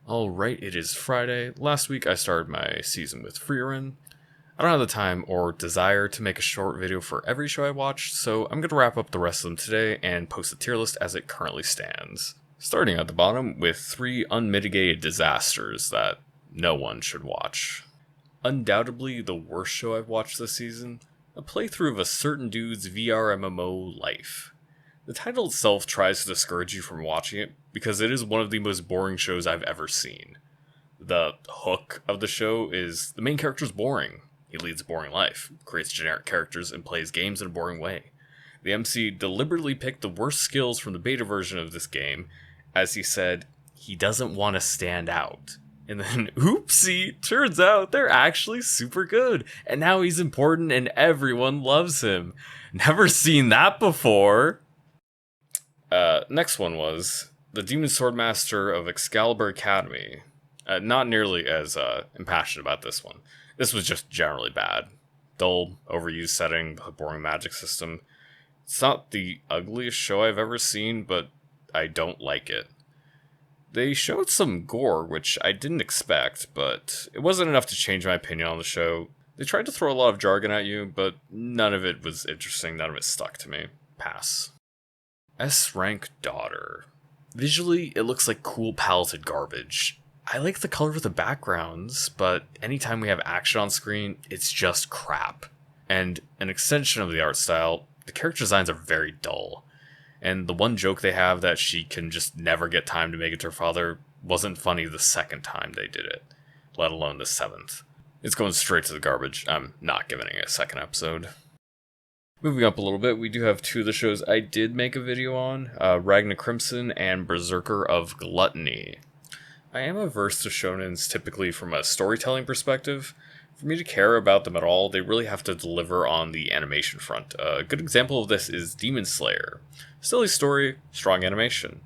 Alright, it is Friday. Last week I started my season with Frieren. I don't have the time or desire to make a short video for every show I watched, so I'm going to wrap up the rest of them today and post the tier list as it currently stands. Starting at the bottom with 3 unmitigated disasters that no one should watch. Undoubtedly the worst show I've watched this season, a playthrough of a certain dude's VR MMO life. The title itself tries to discourage you from watching it because it is one of the most boring shows I've ever seen. The hook of the show is the main character is boring. He leads a boring life, creates generic characters, and plays games in a boring way. The MC deliberately picked the worst skills from the beta version of this game, as he said he doesn't want to stand out. And then, oopsie, turns out they're actually super good, and now he's important and everyone loves him. Never seen that before! Next one was the Demon Swordmaster of Excalibur Academy. Not nearly as impassioned about this one. This was just generally bad. Dull, overused setting, with a boring magic system. It's not the ugliest show I've ever seen, but I don't like it. They showed some gore, which I didn't expect, but it wasn't enough to change my opinion on the show. They tried to throw a lot of jargon at you, but none of it was interesting, none of it stuck to me. Pass. S-Rank Daughter. Visually, it looks like cool paleted garbage. I like the color of the backgrounds, but anytime we have action on screen, it's just crap. And an extension of the art style, the character designs are very dull. And the one joke they have that she can just never get time to make it to her father wasn't funny the second time they did it, let alone the 7th. It's going straight to the garbage. I'm not giving it a second episode. Moving up a little bit, we do have 2 of the shows I did make a video on, Ragna Crimson and Berserker of Gluttony. I am averse to shonens typically from a storytelling perspective. For me to care about them at all, they really have to deliver on the animation front. A good example of this is Demon Slayer. Silly story, strong animation.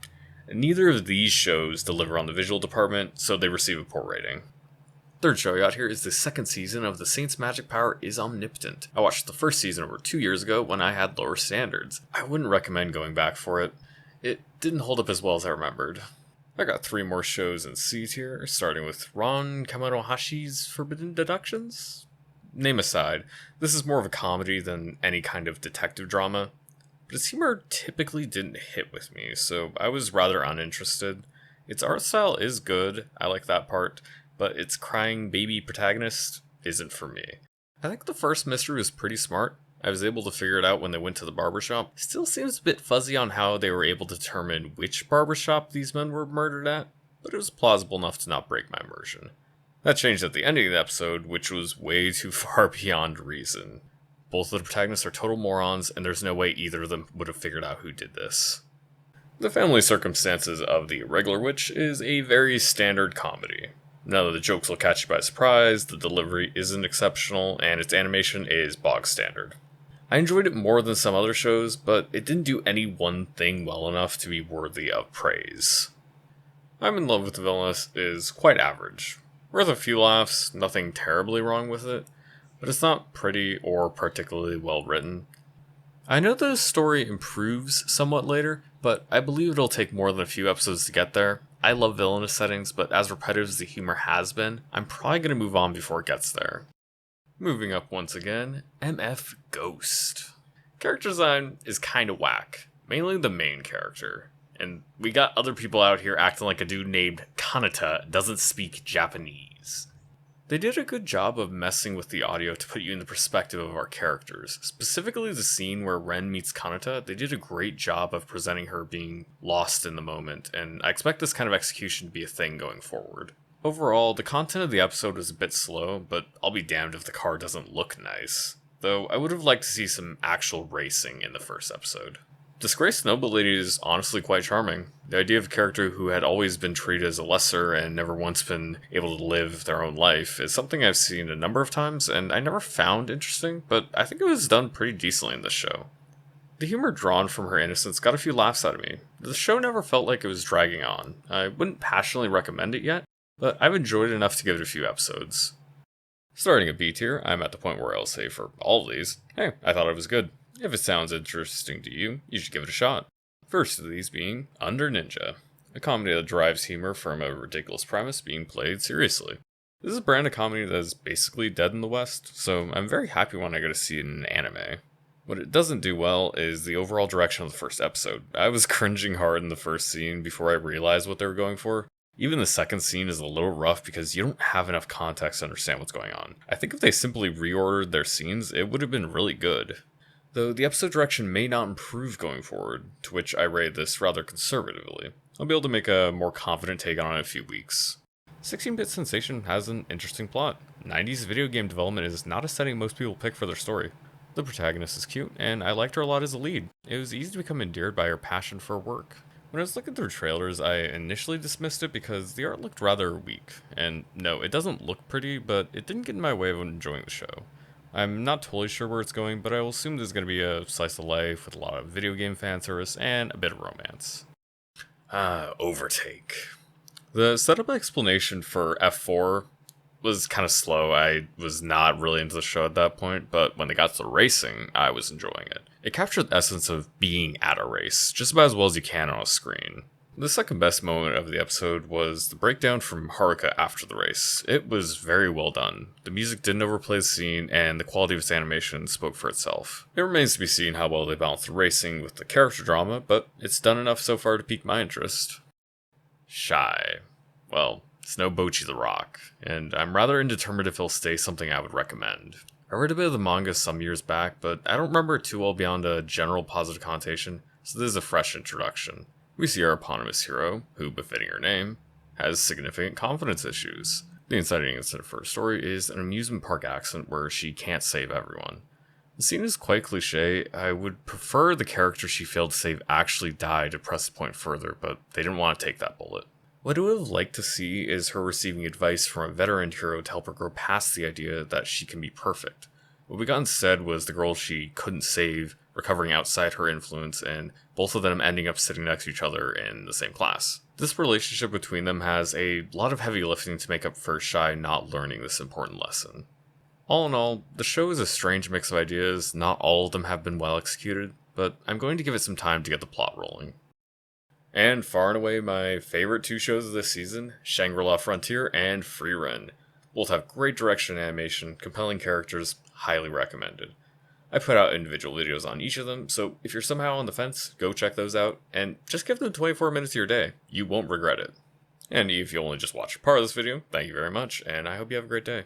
Neither of these shows deliver on the visual department, so they receive a poor rating. Third show I got here is the 2nd season of The Saint's Magic Power is Omnipotent. I watched the first season over 2 years ago when I had lower standards. I wouldn't recommend going back for it. It didn't hold up as well as I remembered. I got 3 more shows in C tier, starting with Ron Kamonohashi's Forbidden Deductions. Name aside, this is more of a comedy than any kind of detective drama, but its humor typically didn't hit with me, so I was rather uninterested. Its art style is good, I like that part, but its crying baby protagonist isn't for me. I think the first mystery was pretty smart. I was able to figure it out when they went to the barbershop. Still seems a bit fuzzy on how they were able to determine which barbershop these men were murdered at, but it was plausible enough to not break my immersion. That changed at the ending of the episode, which was way too far beyond reason. Both of the protagonists are total morons, and there's no way either of them would have figured out who did this. The family circumstances of The Irregular Witch is a very standard comedy. None of the jokes will catch you by surprise, the delivery isn't exceptional, and its animation is bog standard. I enjoyed it more than some other shows, but it didn't do any one thing well enough to be worthy of praise. I'm in Love with the Villainess is quite average. Worth a few laughs, nothing terribly wrong with it, but it's not pretty or particularly well written. I know the story improves somewhat later, but I believe it'll take more than a few episodes to get there. I love villainous settings, but as repetitive as the humor has been, I'm probably going to move on before it gets there. Moving up once again, MF Ghost. Character design is kinda whack, mainly the main character. And we got other people out here acting like a dude named Kanata doesn't speak Japanese. They did a good job of messing with the audio to put you in the perspective of our characters. Specifically the scene where Ren meets Kanata, they did a great job of presenting her being lost in the moment, and I expect this kind of execution to be a thing going forward. Overall, the content of the episode was a bit slow, but I'll be damned if the car doesn't look nice. Though I would have liked to see some actual racing in the first episode. Disgraced Noble Lady is honestly quite charming. The idea of a character who had always been treated as a lesser and never once been able to live their own life is something I've seen a number of times and I never found interesting, but I think it was done pretty decently in this show. The humor drawn from her innocence got a few laughs out of me. The show never felt like it was dragging on. I wouldn't passionately recommend it yet, but I've enjoyed it enough to give it a few episodes. Starting at B tier, I'm at the point where I'll say for all of these, hey, I thought it was good. If it sounds interesting to you, you should give it a shot. First of these being Under Ninja. a comedy that derives humor from a ridiculous premise being played seriously. This is a brand of comedy that is basically dead in the West, so I'm very happy when I get to see it in an anime. What it doesn't do well is the overall direction of the first episode. I was cringing hard in the first scene before I realized what they were going for. Even the second scene is a little rough because you don't have enough context to understand what's going on. I think if they simply reordered their scenes, it would have been really good. Though the episode direction may not improve going forward, to which I rate this rather conservatively. I'll be able to make a more confident take on it in a few weeks. 16-Bit Sensation has an interesting plot. 90s video game development is not a setting most people pick for their story. The protagonist is cute, and I liked her a lot as a lead. It was easy to become endeared by her passion for work. When I was looking through trailers, I initially dismissed it because the art looked rather weak. And no, it doesn't look pretty, but it didn't get in my way of enjoying the show. I'm not totally sure where it's going, but I will assume there's going to be a slice of life with a lot of video game fan service and a bit of romance. Overtake. The setup explanation for F4 was kind of slow. I was not really into the show at that point, but when they got to the racing, I was enjoying it. It captured the essence of being at a race, just about as well as you can on a screen. The second best moment of the episode was the breakdown from Haruka after the race. It was very well done. The music didn't overplay the scene, and the quality of its animation spoke for itself. It remains to be seen how well they balance the racing with the character drama, but it's done enough so far to pique my interest. Shy. Well, it's no Bocchi the Rock, and I'm rather indeterminate if he'll stay something I would recommend. I read a bit of the manga some years back, but I don't remember it too well beyond a general positive connotation, so this is a fresh introduction. We see our eponymous hero, who, befitting her name, has significant confidence issues. The inciting incident for her story is an amusement park accident where she can't save everyone. The scene is quite cliche. I would prefer the character she failed to save actually die to press the point further, but they didn't want to take that bullet. What I would have liked to see is her receiving advice from a veteran hero to help her grow past the idea that she can be perfect. What we got instead was the girl she couldn't save recovering outside her influence, and both of them ending up sitting next to each other in the same class. This relationship between them has a lot of heavy lifting to make up for Shy not learning this important lesson. All in all, the show is a strange mix of ideas. Not all of them have been well executed, but I'm going to give it some time to get the plot rolling. And far and away my favorite two shows of this season, Shangri-La Frontier and Frieren. Both have great direction and animation, compelling characters, highly recommended. I put out individual videos on each of them, so if you're somehow on the fence, go check those out, and just give them 24 minutes of your day. You won't regret it. And if you only just watched part of this video, thank you very much, and I hope you have a great day.